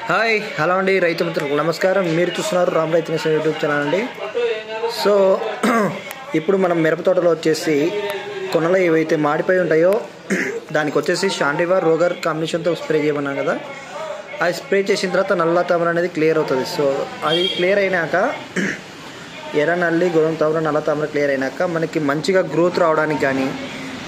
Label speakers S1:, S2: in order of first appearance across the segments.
S1: Hi hello అండి రైతు మిత్రులకు నమస్కారం. మీరు చూస్తున్నారు రామ్ రైతు నేస్తం యూట్యూబ్ ఛానల్ అండి. సో ఇప్పుడు మనం మిరప తోటలో వచ్చేసి కొనలు ఏవైతే మాడిపోయి ఉంటాయో దానికి వచ్చేసి షాండివర్ రోగర్ కాంబినేషన్తో స్ప్రే చేయమన్నాం కదా. అది స్ప్రే చేసిన తర్వాత నల్ల తామర అనేది క్లియర్ అవుతుంది. సో అది క్లియర్ అయినాక ఎర్ర నల్లి గోధుమ తామర నల్ల తామర క్లియర్ అయినాక మనకి మంచిగా గ్రోత్ రావడానికి కానీ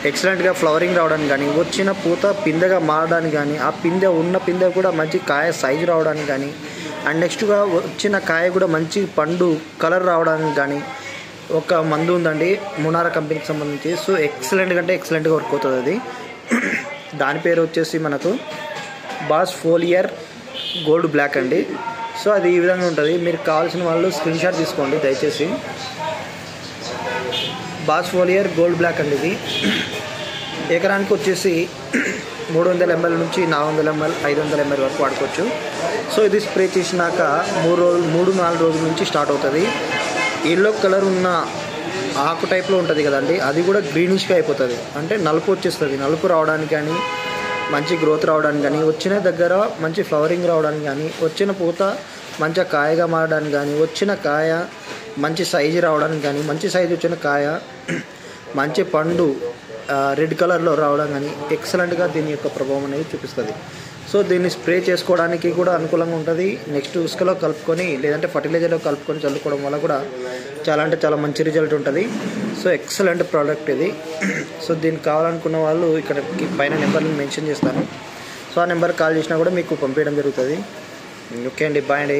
S1: ఎక్సలెంట్గా ఫ్లవరింగ్ రావడానికి కానీ వచ్చిన పూత పిందెగా మారడానికి కానీ ఆ పిందె ఉన్న పిందె కూడా మంచి కాయ సైజు రావడానికి కానీ అండ్ నెక్స్ట్గా వచ్చిన కాయ కూడా మంచి పండు కలర్ రావడానికి కానీ ఒక మందు ఉందండి మునారా కంపెనీకి సంబంధించి. సో ఎక్సలెంట్ అంటే ఎక్సలెంట్గా వర్క్ అవుతుంది అది. దాని పేరు వచ్చేసి మనకు బాస్ ఫోలియర్ గోల్డ్ బ్లాక్ అండి. సో అది ఈ విధంగా ఉంటుంది. మీరు కావాల్సిన వాళ్ళు స్క్రీన్ షాట్ తీసుకోండి దయచేసి. బాస్ ఫోలియర్ గోల్డ్ బ్లాక్ అండి. ఇది ఎకరానికి వచ్చేసి 300 ml నుంచి 400 ml 500 ml వరకు వాడుకోవచ్చు. సో ఇది స్ప్రే చేసినాక 3-4 రోజుల నుంచి స్టార్ట్ అవుతుంది. ఎల్లో కలర్ ఉన్న ఆకు టైప్లో ఉంటుంది కదండి, అది కూడా గ్రీనిష్గా అయిపోతుంది. అంటే నలుపు వచ్చేస్తుంది. నలుపు రావడానికి కానీ మంచి గ్రోత్ రావడానికి కానీ వచ్చిన దగ్గర మంచి ఫ్లవరింగ్ రావడానికి కానీ వచ్చిన పూత మంచిగా కాయగా మారడానికి కానీ వచ్చిన కాయ మంచి సైజు రావడానికి కానీ మంచి సైజు వచ్చిన కాయ మంచి పండు రెడ్ కలర్లో రావడం కానీ ఎక్సలెంట్గా దీని యొక్క ప్రభావం అనేది చూపిస్తుంది. సో దీన్ని స్ప్రే చేసుకోవడానికి కూడా అనుకూలంగా ఉంటుంది. నెక్స్ట్ ఉసుకలో కలుపుకొని లేదంటే ఫర్టిలైజర్లో కలుపుకొని చల్లుకోవడం వల్ల కూడా చాలా అంటే చాలా మంచి రిజల్ట్ ఉంటుంది. సో ఎక్సలెంట్ ప్రోడక్ట్ ఇది. సో దీనికి కావాలనుకున్న వాళ్ళు ఇక్కడ పైన నెంబర్ని మెన్షన్ చేస్తాను. సో ఆ నెంబర్ కాల్ చేసినా కూడా మీకు పంపించడం జరుగుతుంది. ఓకే అండి, బాయ్ అండి.